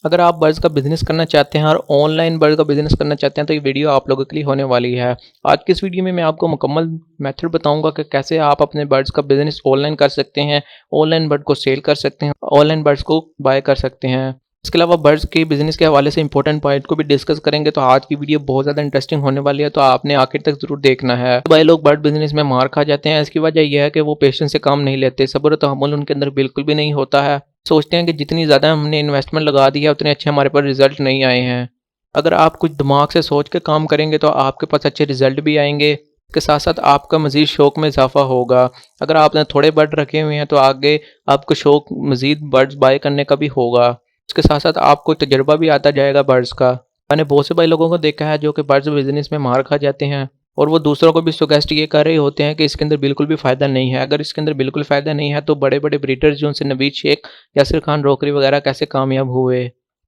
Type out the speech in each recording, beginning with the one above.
अगर आप बर्ड्स का बिज़नेस करना चाहते हैं और ऑनलाइन बर्ड का बिज़नेस करना चाहते हैं तो ये वीडियो आप लोगों के लिए होने वाली है। आज की इस वीडियो में मैं आपको मुकम्मल मेथड बताऊंगा कि कैसे आप अपने बर्ड्स का बिज़नेस ऑनलाइन कर सकते हैं, ऑनलाइन बर्ड को सेल कर सकते हैं, ऑनलाइन बर्ड्स को बाय कर सकते हैं। इसके अलावा बर्ड्स के बिज़नेस के हवाले से इंपॉर्टेंट पॉइंट को भी डिस्कस करेंगे, तो आज की वीडियो बहुत ज़्यादा इंटरेस्टिंग होने वाली है, तो आपने आखिर तक ज़रूर देखना है। भाई लोग बर्ड बिज़नेस में मार खा जाते हैं, इसकी वजह यह है कि वो पेशेंस से काम नहीं लेते, सब्र और तहम्मुल उनके अंदर बिल्कुल भी नहीं होता है। सोचते हैं कि जितनी ज़्यादा हमने इन्वेस्टमेंट लगा दी है उतने अच्छे हमारे पास रिजल्ट नहीं आए हैं। अगर आप कुछ दिमाग से सोच के काम करेंगे तो आपके पास अच्छे रिजल्ट भी आएंगे, इसके साथ साथ आपका मज़ीद शौक़ में इजाफा होगा। अगर आपने थोड़े बर्ड रखे हुए हैं तो आगे आपको शौक़ मज़ीद बर्ड्स बाय करने का भी होगा। उसके साथ साथ आपको तजुर्बा भी आता जाएगा बर्ड्स का। मैंने बहुत से भाई लोगों को देखा है जो कि बर्ड्स बिज़नेस में मार खा जाते हैं और वो दूसरों को भी सजेस्ट ये कर रहे होते हैं कि इसके अंदर बिल्कुल भी फ़ायदा नहीं है। अगर इसके अंदर बिल्कुल फ़ायदा नहीं है तो बड़े बड़े ब्रीडर्स जो उनसे नवीद शेख, यासिर खान रोकरी वगैरह कैसे कामयाब हुए,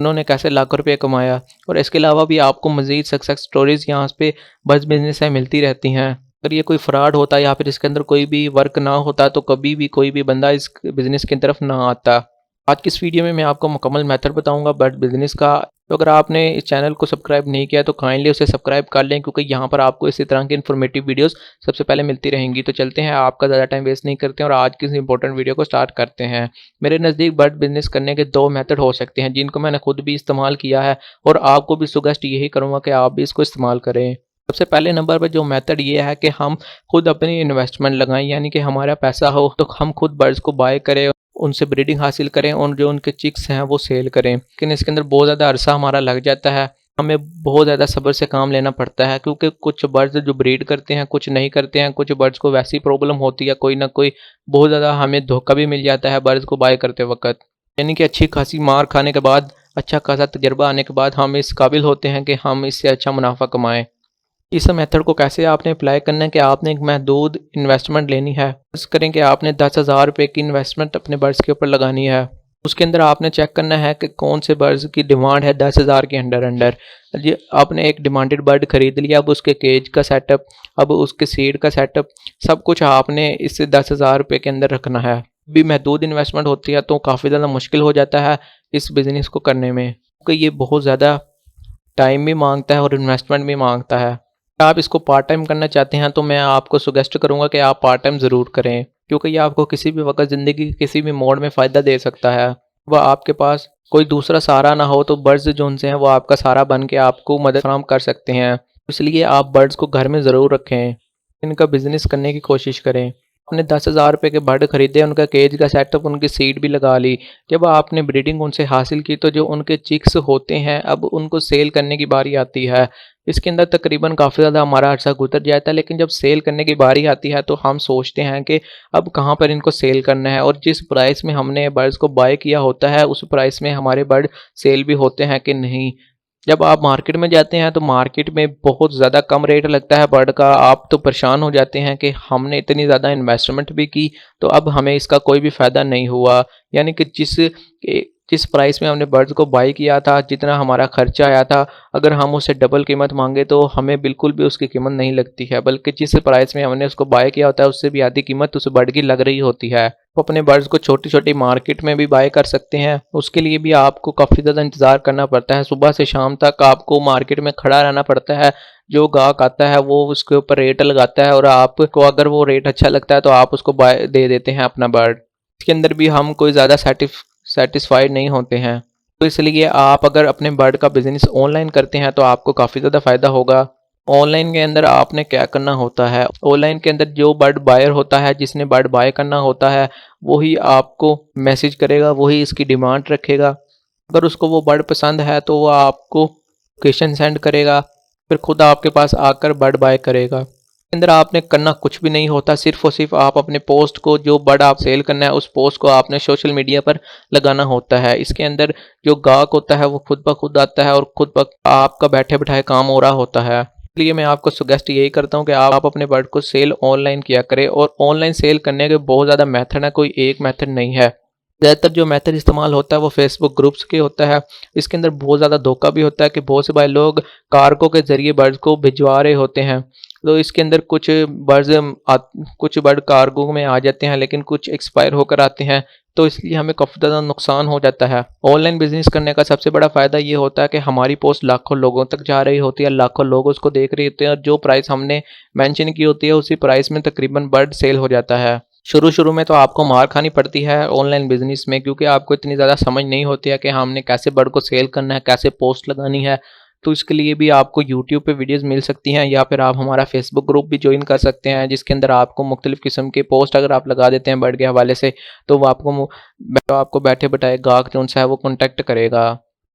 उन्होंने कैसे लाखों रुपये कमाया। और इसके अलावा भी आपको मज़ीद सक्सेस स्टोरीज़ यहाँ पे बर्ड्स बिजनेस से मिलती रहती हैं। अगर ये कोई फ्रॉड होता या फिर इसके अंदर कोई भी वर्क ना होता तो कभी भी कोई भी बंदा इस बिज़नेस की तरफ ना आता। आज की इस वीडियो में मैं आपको मुकम्मल मेथड बताऊंगा बर्ड बिज़नेस का। तो अगर आपने इस चैनल को सब्सक्राइब नहीं किया तो काइंडली उसे सब्सक्राइब कर लें, क्योंकि यहाँ पर आपको इसी तरह की इन्फॉर्मेटिव वीडियोस सबसे पहले मिलती रहेंगी। तो चलते हैं, आपका ज़्यादा टाइम वेस्ट नहीं करते हैं और आज की इस इंपॉर्टेंट वीडियो को स्टार्ट करते हैं। मेरे नज़दीक बर्ड बिज़नेस करने के 2 मेथड हो सकते हैं जिनको मैंने खुद भी इस्तेमाल किया है और आपको भी सजेस्ट यही करूँगा कि आप भी इसको इस्तेमाल करें। सबसे पहले नंबर पर जो मेथड ये है कि हम खुद अपनी इन्वेस्टमेंट लगाएं, यानी कि हमारा पैसा हो तो हम खुद बर्ड्स को बाय करें, उनसे ब्रीडिंग हासिल करें और जो उनके चिक्स हैं वो सेल करें। लेकिन इसके अंदर बहुत ज़्यादा अरसा हमारा लग जाता है, हमें बहुत ज़्यादा सब्र से काम लेना पड़ता है, क्योंकि कुछ बर्ड्स जो ब्रीड करते हैं कुछ नहीं करते हैं, कुछ बर्ड्स को वैसी प्रॉब्लम होती है कोई ना कोई, बहुत ज़्यादा हमें धोखा भी मिल जाता है बर्ड्स को बाय करते वक्त। यानी कि अच्छी खासी मार खाने के बाद, अच्छा खासा तजर्बा आने के बाद हम इस काबिल होते हैं कि हम इससे अच्छा मुनाफा कमाएँ। इस मेथड को कैसे आपने अप्लाई करना है कि आपने एक महदूद इन्वेस्टमेंट लेनी है। फर्ज़ करें कि आपने 10,000 रुपये की इन्वेस्टमेंट अपने बर्ड्स के ऊपर लगानी है। उसके अंदर आपने चेक करना है कि कौन से बर्ड्स की डिमांड है 10,000 के अंडर अंडर। जी, आपने एक डिमांडेड बर्ड खरीद लिया, अब उसके केज का सेटअप, अब उसके सीड का सेटअप, सब कुछ आपने इस 10,000 रुपये के अंदर रखना है। भी महदूद इन्वेस्टमेंट होती है तो काफ़ी ज़्यादा मुश्किल हो जाता है इस बिज़नेस को करने में, क्योंकि ये बहुत ज़्यादा टाइम भी मांगता है और इन्वेस्टमेंट भी मांगता है। आप इसको पार्ट टाइम करना चाहते हैं तो मैं आपको सजेस्ट करूंगा कि आप पार्ट टाइम ज़रूर करें, क्योंकि ये आपको किसी भी वक्त ज़िंदगी के किसी भी मोड़ में फ़ायदा दे सकता है। वह आपके पास कोई दूसरा सहारा ना हो तो बर्ड्स जो उनसे हैं वो आपका सहारा बन के आपको मदद फराहम कर सकते हैं। इसलिए आप बर्ड्स को घर में ज़रूर रखें, इनका बिज़नेस करने की कोशिश करें। आपने 10,000 रुपये के बर्ड खरीदे, उनका केज का सेटअप, उनकी सीड भी लगा ली। जब आपने ब्रीडिंग उनसे हासिल की तो जो उनके चिक्स होते हैं अब उनको सेल करने की बारी आती है। इसके अंदर तकरीबन काफ़ी ज़्यादा हमारा अर्सा गुजर जाता है, लेकिन जब सेल करने की बारी आती है तो हम सोचते हैं कि अब कहाँ पर इनको सेल करना है, और जिस प्राइस में हमने बर्ड्स को बाय किया होता है उस प्राइस में हमारे बर्ड सेल भी होते हैं कि नहीं। जब आप मार्केट में जाते हैं तो मार्केट में बहुत ज़्यादा कम रेट लगता है बर्ड का। आप तो परेशान हो जाते हैं कि हमने इतनी ज़्यादा इन्वेस्टमेंट भी की तो अब हमें इसका कोई भी फ़ायदा नहीं हुआ। यानी कि जिस प्राइस में हमने बर्ड्स को बाई किया था, जितना हमारा खर्चा आया था, अगर हम उससे डबल कीमत मांगे तो हमें बिल्कुल भी उसकी कीमत नहीं लगती है, बल्कि जिस प्राइस में हमने उसको बाय किया होता है उससे भी आधी कीमत उस बर्ड की लग रही होती है। तो अपने बर्ड्स को छोटी छोटी मार्केट में भी बाय कर सकते हैं, उसके लिए भी आपको काफ़ी ज़्यादा इंतज़ार करना पड़ता है। सुबह से शाम तक आपको मार्केट में खड़ा रहना पड़ता है। जो गाहक आता है वो उसके ऊपर रेट लगाता है और आपको अगर वो रेट अच्छा लगता है तो आप उसको बाय दे देते हैं अपना बर्ड। इसके अंदर भी हम कोई ज़्यादा सेटिस्फाइड नहीं होते हैं। तो इसलिए आप अगर अपने बर्ड का बिज़नेस ऑनलाइन करते हैं तो आपको काफ़ी ज़्यादा फ़ायदा होगा। ऑनलाइन के अंदर आपने क्या करना होता है, ऑनलाइन के अंदर जो बर्ड बायर होता है, जिसने बर्ड बाय करना होता है, वही आपको मैसेज करेगा, वही इसकी डिमांड रखेगा। अगर उसको वो बर्ड पसंद है तो वो आपको लोकेशन सेंड करेगा, फिर खुद आपके पास आकर बर्ड बाय करेगा। अंदर आपने करना कुछ भी नहीं होता, सिर्फ और सिर्फ आप अपने पोस्ट को, जो बर्ड आप सेल करना है उस पोस्ट को आपने सोशल मीडिया पर लगाना होता है। इसके अंदर जो गाहक होता है वो खुद ब खुद आता है और खुद ब आपका बैठे बिठाए काम हो रहा होता है। इसलिए मैं आपको सजेस्ट यही करता हूँ कि आप अपने बर्ड को सेल ऑनलाइन किया करें। और ऑनलाइन सेल करने के बहुत ज़्यादा मेथड है, कोई एक मेथड नहीं है। ज़्यादातर जो मेथड इस्तेमाल होता है वो फेसबुक ग्रुप्स के होता है। इसके अंदर बहुत ज़्यादा धोखा भी होता है कि बहुत से भाई लोग कार्गो के ज़रिए बर्ड्स को भिजवा रहे होते हैं। तो इसके अंदर कुछ बर्ड कार्गो में आ जाते हैं, लेकिन कुछ एक्सपायर होकर आते हैं, तो इसलिए हमें काफ़ी ज़्यादा नुकसान हो जाता है। ऑनलाइन बिजनेस करने का सबसे बड़ा फ़ायदा ये होता है कि हमारी पोस्ट लाखों लोगों तक जा रही होती है, लाखों लोग उसको देख रहे होते हैं, और जो प्राइस हमने मेंशन की होती है उसी प्राइस में तकरीबन बर्ड सेल हो जाता है। शुरू-शुरू में तो आपको मार खानी पड़ती है ऑनलाइन बिज़नेस में, क्योंकि आपको इतनी ज़्यादा समझ नहीं होती है कि हमने कैसे बर्ड को सेल करना है, कैसे पोस्ट लगानी है। तो इसके लिए भी आपको यूट्यूब पे वीडियोज़ मिल सकती हैं, या फिर आप हमारा फेसबुक ग्रुप भी जॉइन कर सकते हैं, जिसके अंदर आपको मुख्तलिफ़ किस्म के पोस्ट अगर आप लगा देते हैं बर्ड के हवाले से, तो वो आपको बैठे-बिठाए गाहक जो-सा है वो कॉन्टैक्ट करेगा।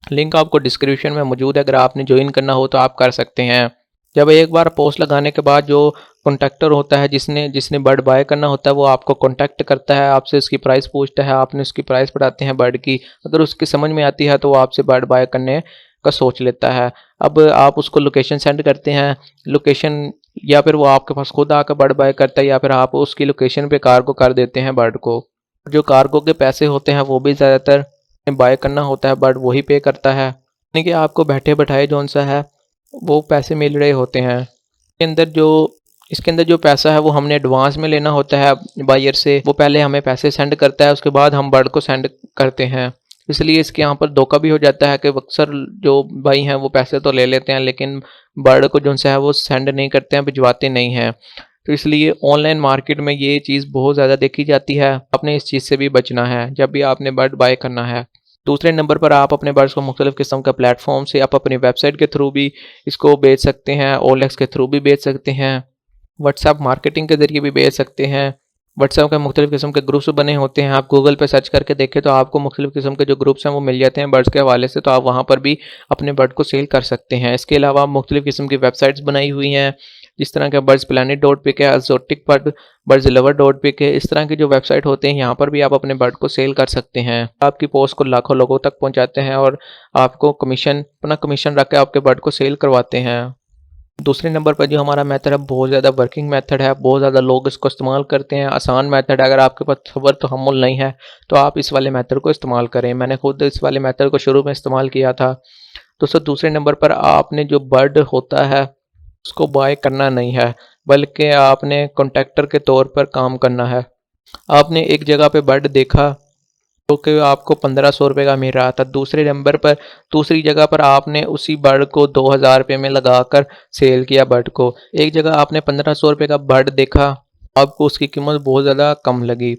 लिंक आपको डिस्क्रिप्शन में मौजूद है, अगर आपने जॉइन करना हो तो आप कर सकते हैं। जब एक बार पोस्ट लगाने के बाद जो कॉन्टैक्टर होता है, जिसने जिसने बर्ड बाय करना होता है, वो आपको कॉन्टैक्ट करता है, आपसे उसकी प्राइस पूछता है, आपने उसकी प्राइस बढ़ाते हैं बर्ड की। अगर उसकी समझ में आती है तो वो आपसे बर्ड बाय करने का सोच लेता है। अब आप उसको लोकेशन सेंड करते हैं, लोकेशन, या फिर वो आपके पास खुद आकर बर्ड बाय करता है, या फिर आप उसकी लोकेशन पे कार्गो कर देते हैं बर्ड को। जो कार्गो के पैसे होते हैं वो भी ज़्यादातर बाय करना होता है बर्ड वही पे करता है, यानी कि आपको बैठे-बिठाए जौन-सा है वो पैसे मिल रहे होते हैं। इसके अंदर जो पैसा है वो हमने एडवांस में लेना होता है बायर से, वो पहले हमें पैसे सेंड करता है, उसके बाद हम बर्ड को सेंड करते हैं। इसलिए इसके यहाँ पर धोखा भी हो जाता है कि अक्सर जो भाई हैं वो पैसे तो ले लेते हैं, लेकिन बर्ड को जो है वो सेंड नहीं करते हैं, भिजवाते नहीं हैं। तो इसलिए ऑनलाइन मार्केट में ये चीज़ बहुत ज़्यादा देखी जाती है, आपने इस चीज़ से भी बचना है जब भी आपने बर्ड बाय करना है। दूसरे नंबर पर आप अपने बर्ड्स को मुख्तलिफ़ किस्म के प्लेटफॉर्म से आप अपनी वेबसाइट के थ्रू भी इसको बेच सकते हैं, ओएलएक्स के थ्रू भी बेच सकते हैं, व्हाट्सएप मार्केटिंग के ज़रिए भी बेच सकते हैं। व्हाट्सएप के मुख्तलिफ़ किस्म के ग्रुप्स बने होते हैं, आप गूगल पे सर्च करके देखें तो आपको मुख्तलिफ़ किस्म के जो ग्रुप्स हैं वो मिल जाते हैं बर्ड्स के हवाले से, तो आप वहाँ पर भी अपने बर्ड को सेल कर सकते हैं। इसके अलावा मुख्तलिफ़ किस्म की वेबसाइट्स बनाई हुई हैं, जिस तरह के बर्ड्स प्लैनेट डॉट पिक है, exotic bird, birds lover dot pic है, इस तरह के जो वेबसाइट होते हैं यहाँ पर भी आप अपने बर्ड को सेल कर सकते हैं। आपकी पोस्ट को लाखों लोगों तक पहुँचाते हैं और आपको अपना कमीशन रख के आपके बर्ड को सेल करवाते हैं। दूसरे नंबर पर जो हमारा मेथड है बहुत ज़्यादा वर्किंग मेथड है, बहुत ज़्यादा लोग इसको इस्तेमाल करते हैं, आसान मेथड है। अगर आपके पास सब्र तहम्मुल नहीं है तो आप इस वाले मेथड को इस्तेमाल करें। मैंने खुद इस वाले मेथड को शुरू में इस्तेमाल किया था। दोस्तों, दूसरे नंबर पर आपने जो बर्ड होता है उसको बाय करना नहीं है, बल्कि आपने कॉन्ट्रैक्टर के तौर पर काम करना है। आपने एक जगह पे बर्ड देखा जो कि आपको 1500 रुपये का मिल रहा था, दूसरे नंबर पर दूसरी जगह पर आपने उसी बर्ड को 2000 रुपये में लगाकर सेल किया बर्ड को। एक जगह आपने 1500 रुपये का बर्ड देखा, आपको उसकी कीमत बहुत ज़्यादा कम लगी,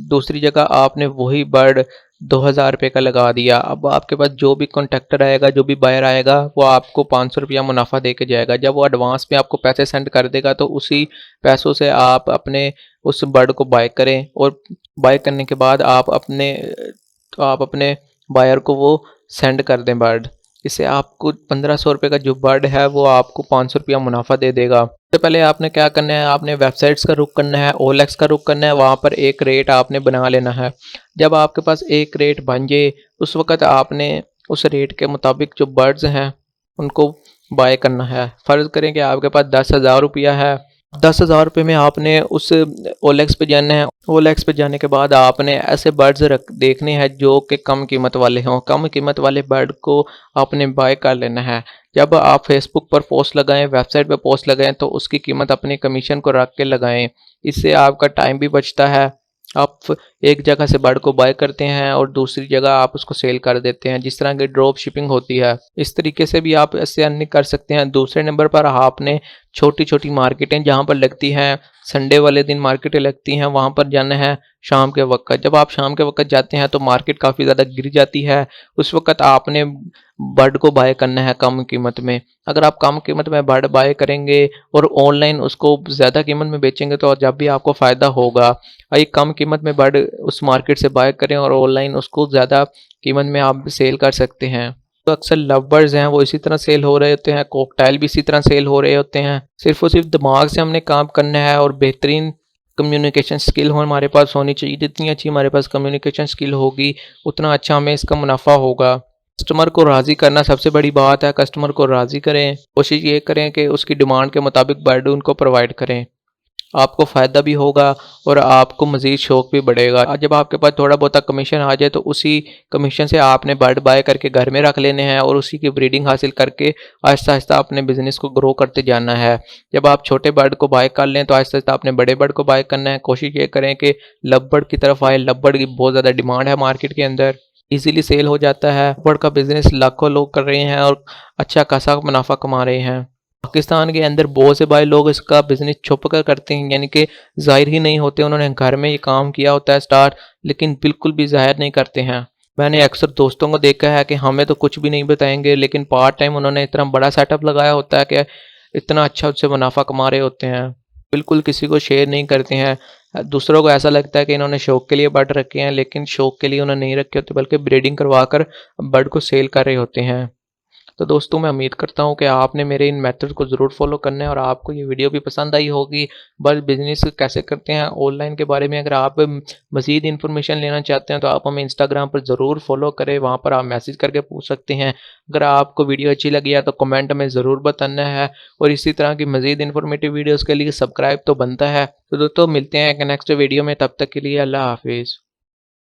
दूसरी जगह आपने वही बर्ड 2000 रुपये का लगा दिया। अब आपके पास जो भी कॉन्ट्रैक्टर आएगा, जो भी बायर आएगा, वो आपको 500 रुपया मुनाफा दे के जाएगा। जब वो एडवांस में आपको पैसे सेंड कर देगा तो उसी पैसों से आप अपने उस बर्ड को बाय करें, और बाय करने के बाद आप अपने बायर को वो सेंड कर दें बर्ड। इससे आपको 1500 रुपये का जो बर्ड है वो आपको 500 रुपया मुनाफा दे देगा। सबसे पहले आपने क्या करना है, आपने वेबसाइट्स का रुख करना है, ओएलएक्स का रुख करना है, वहाँ पर एक रेट आपने बना लेना है। जब आपके पास एक रेट बन जाए उस वक़्त आपने उस रेट के मुताबिक जो बर्ड्स हैं उनको बाय करना है। फ़र्ज़ करें कि आपके पास 10,000 रुपया है, 10,000 रुपये में आपने उस ओएलएक्स पे जाना है। ओएलएक्स पे जाने के बाद आपने ऐसे बर्ड्स देखने हैं जो कि कम कीमत वाले हों। कम कीमत वाले बर्ड को आपने बाय कर लेना है। जब आप फेसबुक पर पोस्ट लगाएं, वेबसाइट पर पोस्ट लगाएं, तो उसकी कीमत अपनी कमीशन को रख के लगाएं। इससे आपका टाइम भी बचता है। आप एक जगह से बर्ड को बाय करते हैं और दूसरी जगह आप उसको सेल कर देते हैं, जिस तरह की ड्रॉप शिपिंग होती है। इस तरीके से भी आप इससे अर्निंग कर सकते हैं। दूसरे नंबर पर आपने छोटी छोटी मार्केटें जहाँ पर लगती हैं, संडे वाले दिन मार्केटें लगती हैं, वहाँ पर जाना है शाम के वक्त। जब आप शाम के वक्त जाते हैं तो मार्केट काफ़ी ज़्यादा गिर जाती है, उस वक्त आपने बर्ड को बाय करना है कम कीमत में। अगर आप कम कीमत में बर्ड बाय करेंगे और ऑनलाइन उसको ज़्यादा कीमत में बेचेंगे तो जब भी आपको फ़ायदा होगा। एक कम कीमत में बर्ड उस मार्केट से बाय करें और ऑनलाइन उसको ज़्यादा कीमत में आप सेल कर सकते हैं। तो अक्सर लव बर्ड्स हैं वो इसी तरह सेल हो रहे होते हैं, कॉकटेल भी इसी तरह सेल हो रहे होते हैं। सिर्फ और सिर्फ दिमाग से हमने काम करना है और बेहतरीन कम्युनिकेशन स्किल हो हमारे पास होनी चाहिए। जितनी अच्छी हमारे पास कम्युनिकेशन स्किल होगी उतना अच्छा हमें इसका मुनाफा होगा। कस्टमर को राज़ी करना सबसे बड़ी बात है। कस्टमर को राज़ी करें, कोशिश ये करें कि उसकी डिमांड के मुताबिक बर्ड उनको प्रोवाइड करें। आपको फ़ायदा भी होगा और आपको मज़ीद शौक़ भी बढ़ेगा। जब आपके पास थोड़ा बहुत कमीशन आ जाए तो उसी कमीशन से आपने बर्ड बाय करके घर में रख लेने हैं और उसी की ब्रीडिंग हासिल करके आहिस्ता-आहिस्ता अपने बिज़नेस को ग्रो करते जाना है। जब आप छोटे बर्ड को बाय कर लें तो आहिस्ता-आहिस्ता आपने बड़े बर्ड को बाय करना है। कोशिश ये करें कि लव बर्ड की तरफ आएँ, लव बर्ड की बहुत ज़्यादा डिमांड है मार्केट के अंदर, ईज़िली सेल हो जाता है। बर्ड का बिज़नेस लाखों लोग कर रहे हैं और अच्छा खासा मुनाफ़ा कमा रहे हैं। पाकिस्तान के अंदर बहुत से भाई लोग इसका बिज़नेस छुप कर करते हैं, यानी कि ज़ाहिर ही नहीं होते, उन्होंने घर में ये काम किया होता है स्टार्ट, लेकिन बिल्कुल भी ज़ाहिर नहीं करते हैं। मैंने अक्सर दोस्तों को देखा है कि हमें तो कुछ भी नहीं बताएंगे, लेकिन पार्ट टाइम उन्होंने इतना बड़ा सेटअप लगाया होता है कि इतना अच्छा उससे मुनाफा कमा रहे होते हैं। बिल्कुल किसी को शेयर नहीं करते हैं। दूसरों को ऐसा लगता है कि इन्होंने शौक के लिए बर्ड रखे हैं, लेकिन शौक के लिए उन्होंने नहीं रखे होते, बल्कि ब्रीडिंग करवा कर बर्ड को सेल कर रहे होते हैं। तो दोस्तों मैं उम्मीद करता हूँ कि आपने मेरे इन मेथड को ज़रूर फॉलो करना है और आपको ये वीडियो भी पसंद आई होगी। बस बिज़नेस कैसे करते हैं ऑनलाइन के बारे में अगर आप मज़ीद इन्फॉर्मेशन लेना चाहते हैं तो आप हमें इंस्टाग्राम पर ज़रूर फॉलो करें, वहाँ पर आप मैसेज करके पूछ सकते हैं। अगर आपको वीडियो अच्छी लगी है तो कमेंट में ज़रूर बताना है और इसी तरह की मज़ीद इन्फॉर्मेटिव वीडियोज़ के लिए सब्सक्राइब तो बनता है। तो दोस्तों मिलते हैं एक नेक्स्ट वीडियो में, तब तक के लिए अल्लाह हाफिज़।